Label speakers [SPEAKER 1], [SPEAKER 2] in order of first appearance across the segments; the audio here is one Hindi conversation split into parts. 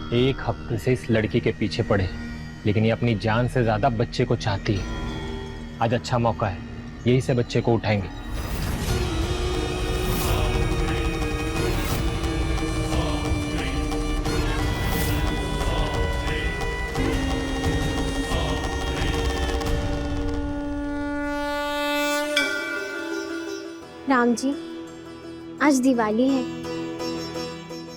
[SPEAKER 1] एक हफ्ते से इस लड़की के पीछे पड़े, लेकिन ये अपनी जान से ज्यादा बच्चे को चाहती है। आज अच्छा मौका है, यही से बच्चे को उठाएंगे।
[SPEAKER 2] राम जी, आज दिवाली है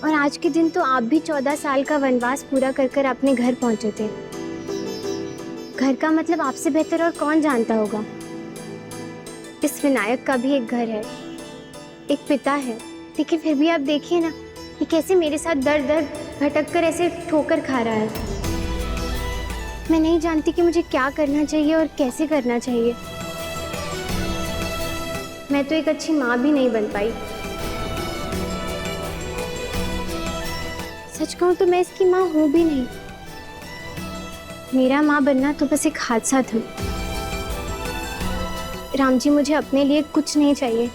[SPEAKER 2] और आज के दिन तो आप भी 14 साल का वनवास पूरा कर कर अपने घर पहुंचे थे। घर का मतलब आपसे बेहतर और कौन जानता होगा। इस विनायक का भी एक घर है, एक पिता है, लेकिन फिर भी आप देखिए ना कि कैसे मेरे साथ दर दर भटक कर ऐसे ठोकर खा रहा है। मैं नहीं जानती कि मुझे क्या करना चाहिए और कैसे करना चाहिए। मैं तो एक अच्छी माँ भी नहीं बन पाई। सच कहूं तो मैं इसकी माँ हूं भी नहीं। मेरा माँ बनना तो बस एक हादसा था। राम जी, मुझे अपने लिए कुछ नहीं चाहिए।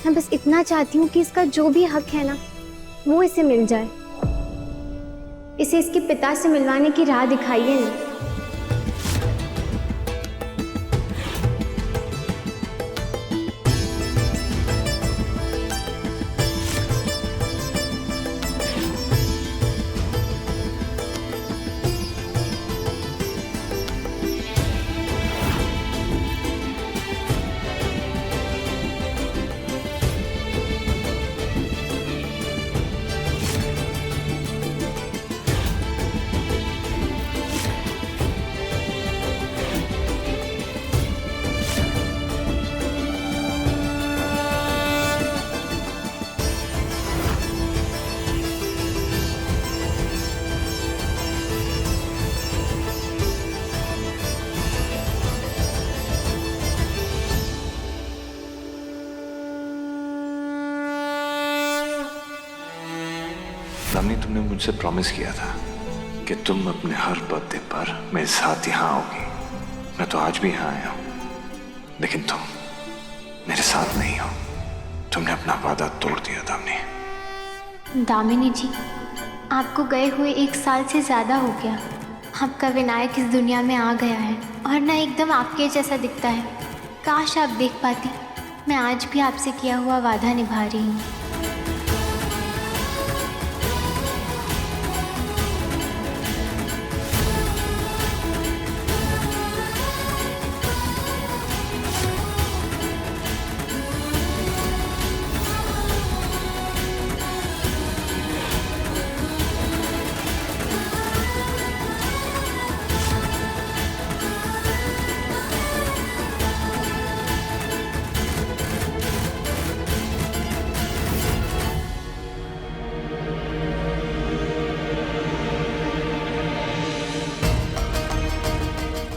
[SPEAKER 2] मैं बस इतना चाहती हूँ कि इसका जो भी हक है ना, वो इसे मिल जाए। इसे इसके पिता से मिलवाने की राह दिखाइए ना।
[SPEAKER 3] दामिनी, तुमने मुझसे प्रॉमिस किया था कि तुम अपने हर बर्थडे पर मेरे साथ यहाँ आओगी। मैं तो आज भी यहाँ आया हूँ, लेकिन तुम मेरे साथ नहीं हो। तुमने अपना वादा तोड़ दिया दामिनी।
[SPEAKER 2] दामिनी जी, आपको गए हुए 1 साल से ज़्यादा हो गया। आपका विनायक इस दुनिया में आ गया है और ना एकदम आपके जैसा दिखता है। काश आप देख पाती, मैं आज भी आपसे किया हुआ वादा निभा रही हूँ।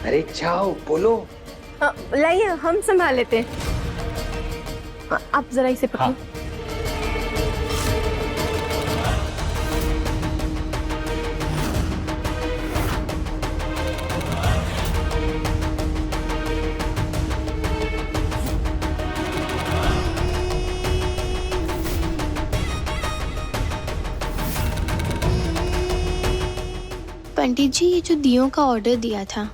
[SPEAKER 4] अरे जाओ, बोलो।
[SPEAKER 5] लाइए, हम संभाल लेते हैं। आप जरा इसे पकड़ो।
[SPEAKER 1] हाँ।
[SPEAKER 2] पंडित जी, ये जो दियों का ऑर्डर दिया था,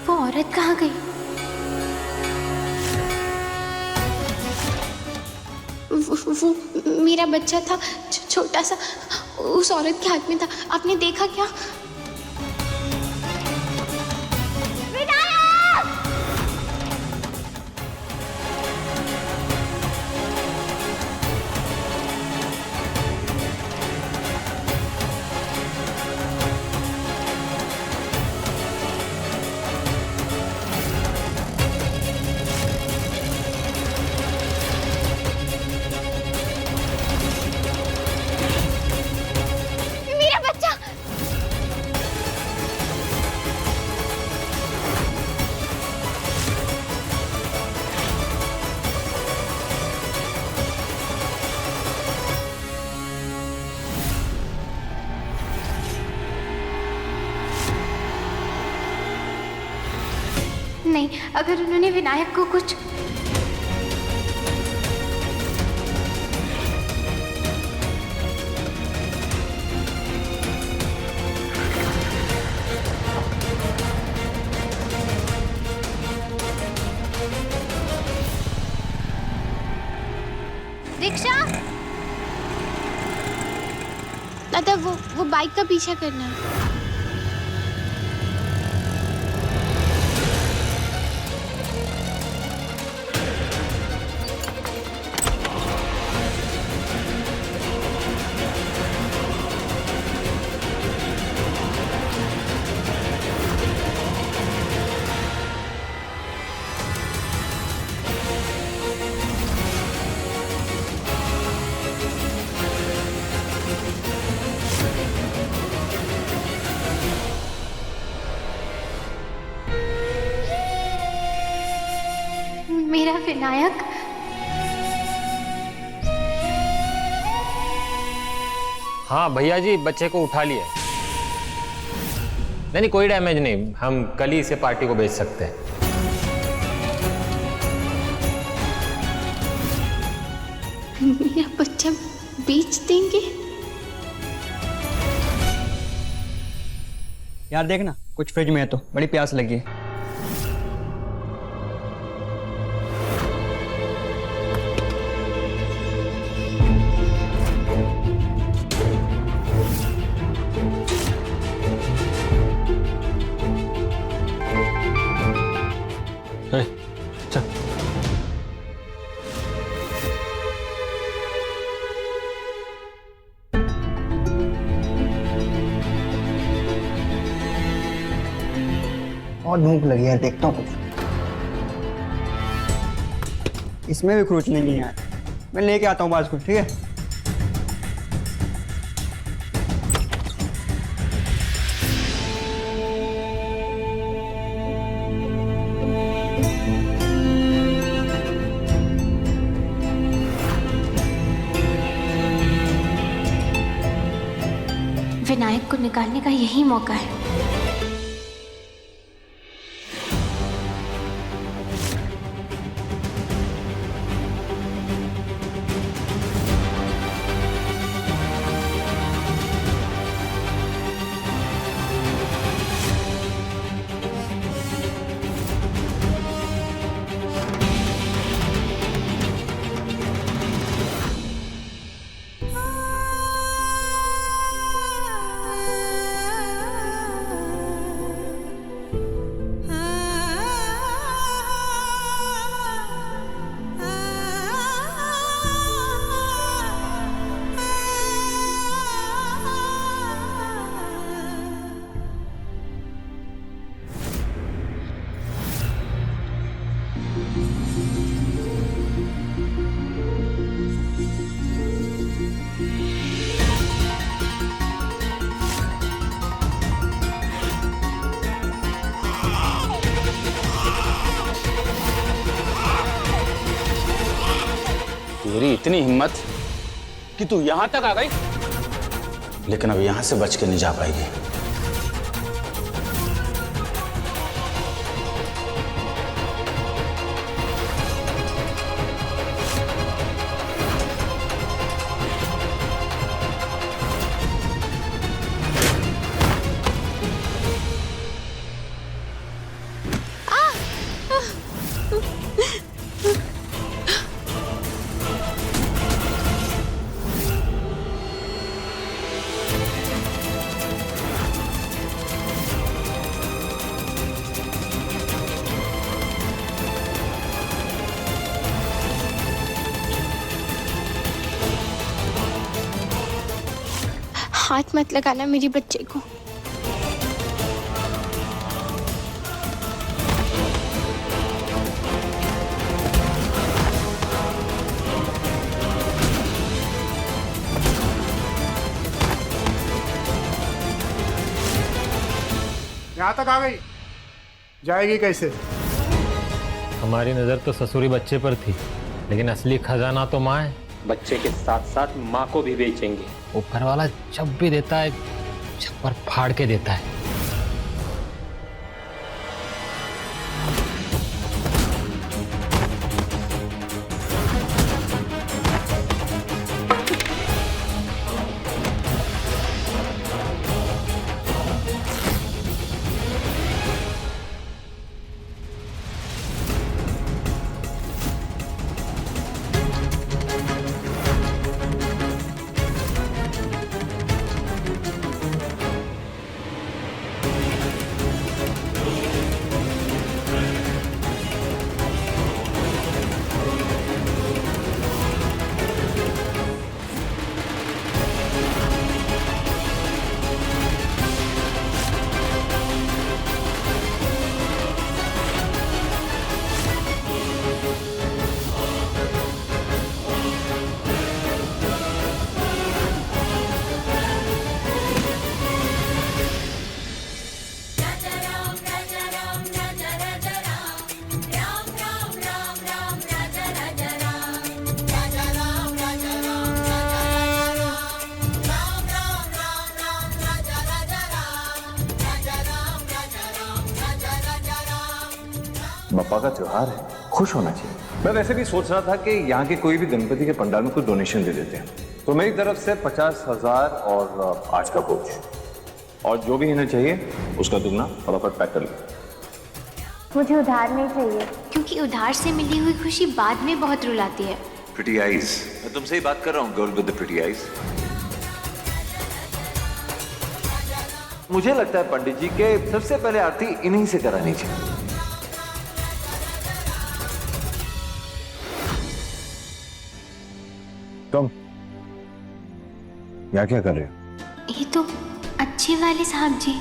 [SPEAKER 2] वो औरत कहाँ गई? वो मेरा बच्चा था, छोटा सा, उस औरत के हाथ में था। आपने देखा क्या? नहीं, अगर उन्होंने विनायक को कुछ रिक्शा दादा, वो बाइक का पीछा करना। मेरा विनायक।
[SPEAKER 1] हाँ भैया जी, बच्चे को उठा लिए। नहीं कोई डैमेज नहीं, हम कल ही इसे पार्टी को भेज सकते हैं।
[SPEAKER 2] मेरा बच्चा बेच देंगे?
[SPEAKER 4] यार देखना, कुछ फ्रिज में है तो, बड़ी प्यास लगी है।
[SPEAKER 1] चल
[SPEAKER 4] और भूख लगी है, देखता हूँ कुछ। इसमें भी खरोच नहीं है यार, मैं लेके आता हूँ बाज को, ठीक है?
[SPEAKER 2] विनायक को निकालने का यही मौका है।
[SPEAKER 6] तेरी इतनी हिम्मत कि तू यहां तक आ गई, लेकिन अब यहां से बच के नहीं जा पाएगी।
[SPEAKER 2] हाथ मत लगाना मेरे बच्चे को।
[SPEAKER 7] यहाँ तक आ गई, जाएगी कैसे?
[SPEAKER 1] हमारी नजर तो ससुरी बच्चे पर थी, लेकिन असली खजाना तो माँ है। बच्चे के साथ साथ माँ को भी बेचेंगे। ऊपर वाला जब भी देता है, छप्पर फाड़ के देता है।
[SPEAKER 3] बप्पा का त्योहार है, खुश होना चाहिए। मैं वैसे भी सोच रहा था कि यहाँ के कोई भी गणपति के पंडाल में कुछ डोनेशन दे देते हैं, तो मेरी तरफ से 50,000 और आज का भोज, और जो भी इन्हें चाहिए उसका दुगना फटाफट पैक कर लो।
[SPEAKER 2] मुझे उधार नहीं चाहिए, क्योंकि उधार से मिली हुई खुशी बाद में बहुत रुलाती है।
[SPEAKER 3] प्रिटी आईज, मैं तुमसे ही बात कर रहा हूँ, girl with the pretty eyes. मुझे लगता है पंडित जी के सबसे पहले आरती इन्हीं से करानी चाहिए। तुम यहाँ क्या कर रहे हो?
[SPEAKER 2] ये तो अच्छे वाले साहब जी।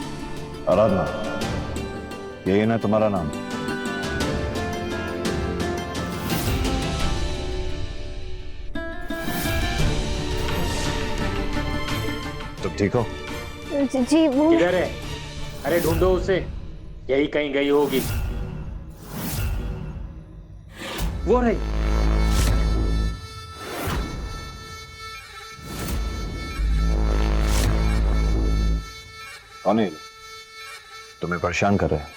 [SPEAKER 3] आराधना, यही ना तुम्हारा नाम? तुम ठीक हो?
[SPEAKER 2] जी वो
[SPEAKER 1] किधर है? अरे ढूंढो उसे, यही कहीं गई होगी। वो रही।
[SPEAKER 3] कौन है? तुम्हें परेशान कर रहे हैं?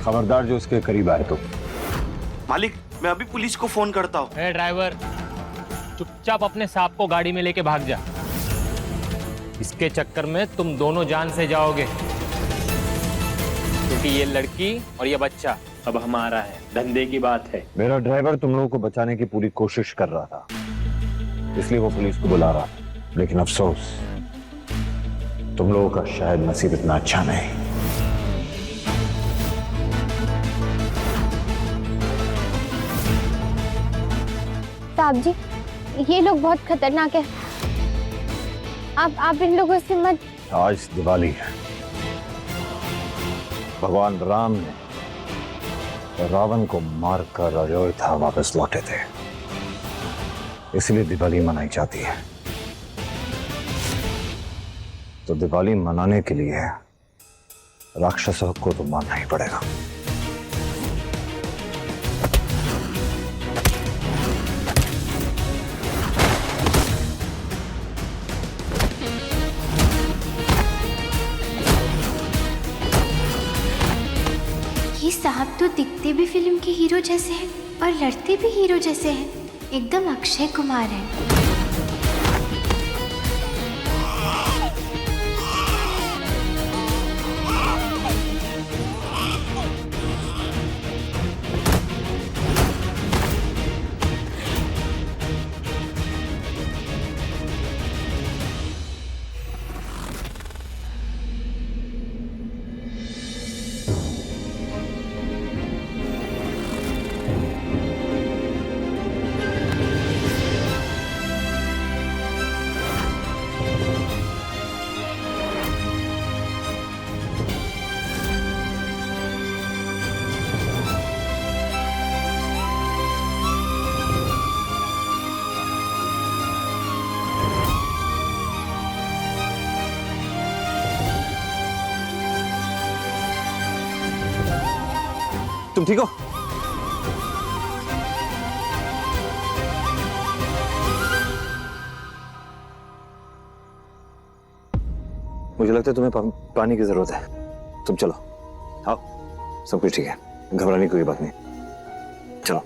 [SPEAKER 3] खबरदार जो उसके करीब आए तो।
[SPEAKER 6] मालिक, मैं अभी पुलिस को फोन करता हूँ।
[SPEAKER 1] ए ड्राइवर, चुपचाप अपने सांप को गाड़ी में लेके भाग जा। इसके चक्कर में तुम दोनों जान से जाओगे, क्योंकि ये लड़की और ये बच्चा अब हमारा है। धंधे की बात है।
[SPEAKER 3] मेरा ड्राइवर तुम लोगों को बचाने की पूरी कोशिश कर रहा था, इसलिए वो पुलिस को बुला रहा था। लेकिन अफसोस, तुम लोगों का शायद नसीब इतना अच्छा नहीं।
[SPEAKER 2] साहब जी, ये लोग बहुत खतरनाक है। आप इन लोगों से मत।
[SPEAKER 3] आज दिवाली है। भगवान राम ने रावण को मारकर अयोध्या वापस लौटे थे, इसलिए दिवाली मनाई जाती है। तो दिवाली मनाने के लिए राक्षसों को तो मानना ही पड़ेगा।
[SPEAKER 2] ये साहब तो दिखते भी फिल्म के हीरो जैसे हैं और लड़ते भी हीरो जैसे हैं। एकदम अक्षय कुमार है।
[SPEAKER 3] तुम ठीक हो? मुझे लगता है तुम्हें पानी की जरूरत है। तुम चलो, आओ, सब कुछ ठीक है, घबराने की कोई बात नहीं। चलो।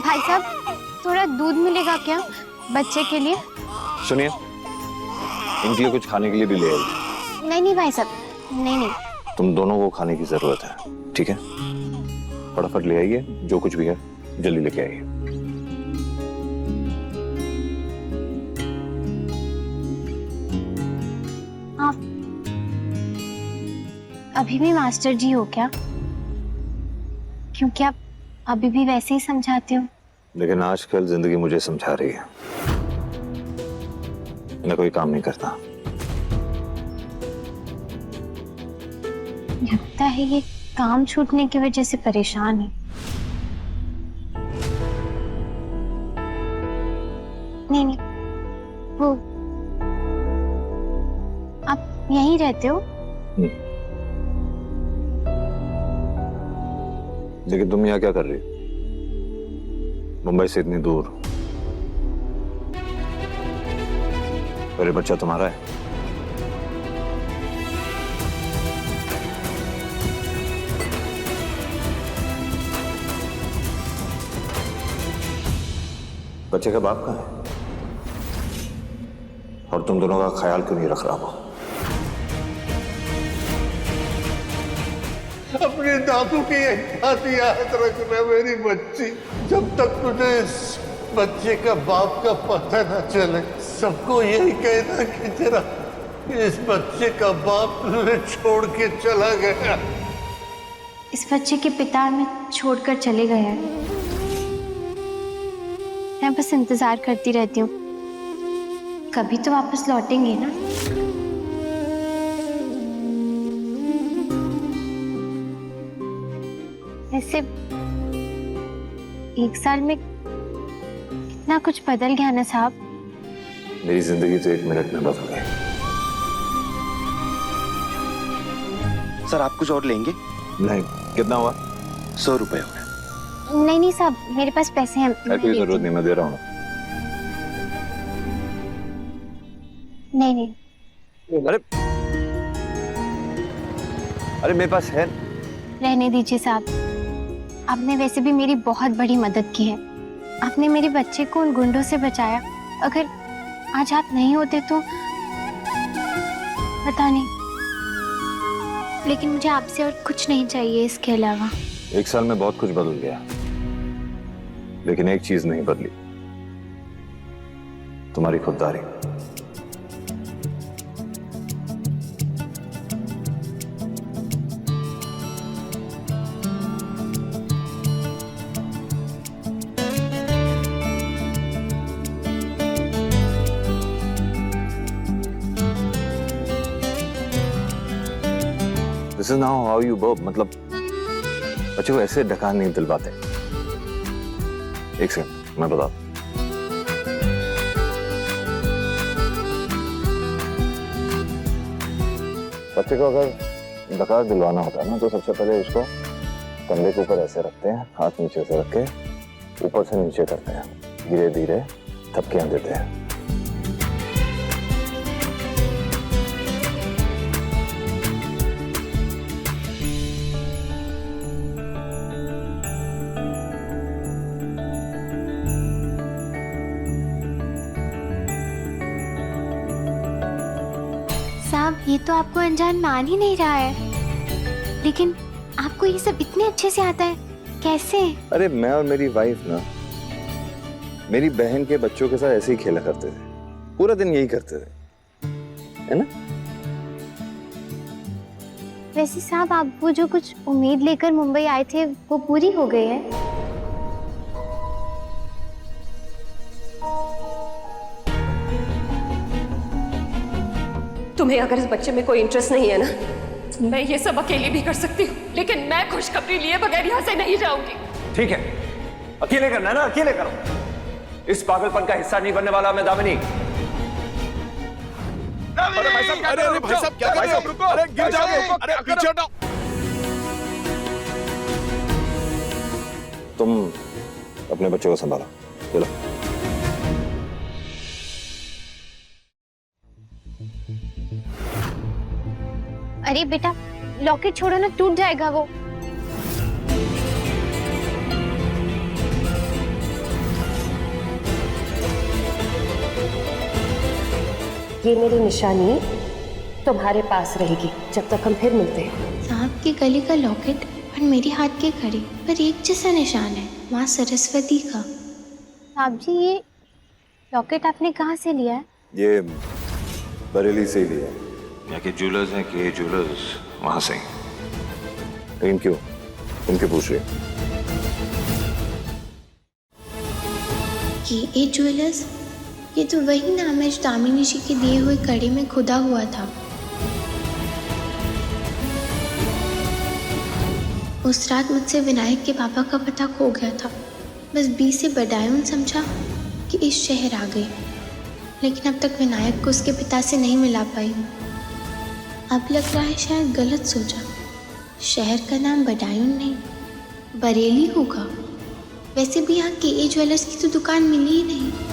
[SPEAKER 2] भाई साहब, थोड़ा दूध मिलेगा क्या बच्चे के लिए?
[SPEAKER 3] सुनिए, इनके लिए कुछ खाने के लिए भी ले आइए।
[SPEAKER 2] नहीं नहीं भाई साहब, नहीं नहीं।
[SPEAKER 3] तुम दोनों को खाने की जरूरत है, ठीक है? फटाफट ले आइए, जो कुछ भी है जल्दी लेके आइए।
[SPEAKER 2] आप अभी भी मास्टर जी हो क्या? क्योंकि आप अभी भी वैसे ही समझाते हो।
[SPEAKER 3] लेकिन आजकल जिंदगी मुझे समझा रही है, मैं कोई काम नहीं करता।
[SPEAKER 2] लगता है ये काम छूटने की वजह से परेशान है। नहीं नहीं, वो आप यहीं रहते हो?
[SPEAKER 3] लेकिन तुम यहाँ क्या कर रही हो? मुंबई से इतनी दूर। और ये बच्चा तुम्हारा है? बच्चे का बाप कहाँ है? और तुम दोनों का ख्याल क्यों नहीं रख रहा वो?
[SPEAKER 8] अपने दादू की एक बात याद रखना मेरी बच्ची, जब तक तुझे इस बच्चे का बाप का पता न चले, सबको यही कहना कि तेरा इस बच्चे का बाप तुझे छोड़ के चला गया।
[SPEAKER 2] इस बच्चे के पिता हमें छोड़कर चले गए हैं। मैं बस इंतजार करती रहती हूँ, कभी तो वापस लौटेंगे ना। ऐसे 1 साल में कितना कुछ बदल गया ना साहब।
[SPEAKER 3] मेरी जिंदगी तो 1 मिनट में बदल गई।
[SPEAKER 9] सर आप कुछ और लेंगे?
[SPEAKER 3] नहीं, कितना हुआ?
[SPEAKER 9] 100 रुपए हुए।
[SPEAKER 2] नहीं नहीं साहब, मेरे पास पैसे हैं।
[SPEAKER 3] कोई जरूरत नहीं, मैं दे रहा हूँ।
[SPEAKER 2] नहीं नहीं,
[SPEAKER 3] अरे मेरे पास है।
[SPEAKER 2] रहने दीजिए साहब, आपने वैसे भी मेरी बहुत बड़ी मदद की है। आपने मेरे बच्चे को उन गुंडों से बचाया। अगर आज आप नहीं होते तो पता नहीं, लेकिन मुझे आपसे और कुछ नहीं चाहिए इसके अलावा।
[SPEAKER 3] 1 साल में बहुत कुछ बदल गया, लेकिन एक चीज नहीं बदली, तुम्हारी खुददारी। This is now how you burp, मतलब बच्चे को ऐसे ढकान नहीं दिलवाते। 1 सेकंड, मैं बता। बच्चे को अगर ढकार दिलवाना होता है ना, तो सबसे पहले उसको कंधे के ऊपर ऐसे रखते हैं, हाथ नीचे से रख के ऊपर से नीचे करते हैं, धीरे धीरे थपकियां देते हैं।
[SPEAKER 2] साहब, ये तो आपको अनजान मान ही नहीं रहा है, लेकिन आपको ये सब इतने अच्छे से आता है, कैसे?
[SPEAKER 3] अरे मैं और मेरी वाइफ ना, मेरी बहन के बच्चों के साथ ऐसे ही खेला करते थे, पूरा दिन यही करते थे, है ना?
[SPEAKER 2] वैसे साहब, आप वो जो कुछ उम्मीद लेकर मुंबई आए थे, वो पूरी हो गई है?
[SPEAKER 5] तुम्हें अगर इस बच्चे में कोई इंटरेस्ट नहीं है ना, मैं ये सब अकेली भी कर सकती हूँ, लेकिन मैं खुशखबरी लिए बगैर यहाँ से नहीं जाऊंगी।
[SPEAKER 10] ठीक है, अकेले करना है ना, अकेले करो। इस पागलपन का हिस्सा नहीं बनने वाला मैं दामिनी।
[SPEAKER 8] अरे भाई साहब क्या कर रहे हो? रुको, अरे गिर जाओगे। अरे पीछे हटो।
[SPEAKER 3] तुम अपने बच्चों को संभालो, चलो।
[SPEAKER 2] अरे बेटा, लॉकेट छोड़ो ना, टूट जाएगा वो।
[SPEAKER 5] ये मेरी निशानी तुम्हारे पास रहेगी जब तक हम फिर मिलते हैं।
[SPEAKER 11] सांप की गले का लॉकेट और मेरी हाथ के घड़ी पर एक जैसा निशान है, माँ सरस्वती का।
[SPEAKER 2] साहब जी, ये लॉकेट आपने कहाँ से लिया है?
[SPEAKER 3] ये बरेली से ही लिया, यहाँ के ज्वेलर्स हैं कि ज्वेलर्स, वहां से। लेकिन क्यों, तुम क्यों पूछ रहे?
[SPEAKER 11] ये ज्वेलर्स, ये तो वही नाम है जो दामिनी जी के दिए हुए कड़ी में खुदा हुआ था। उस रात मुझसे विनायक के पापा का पता खो गया था। बस बी से बदायूं समझा कि इस शहर आ गई, लेकिन अब तक विनायक को उसके पिता से नहीं मिला पाई हूँ। अब लग रहा है शायद गलत सोचा। शहर का नाम बदायूं नहीं बरेली होगा। वैसे भी यहाँ के ज्वेलर्स की तो दुकान मिली ही नहीं।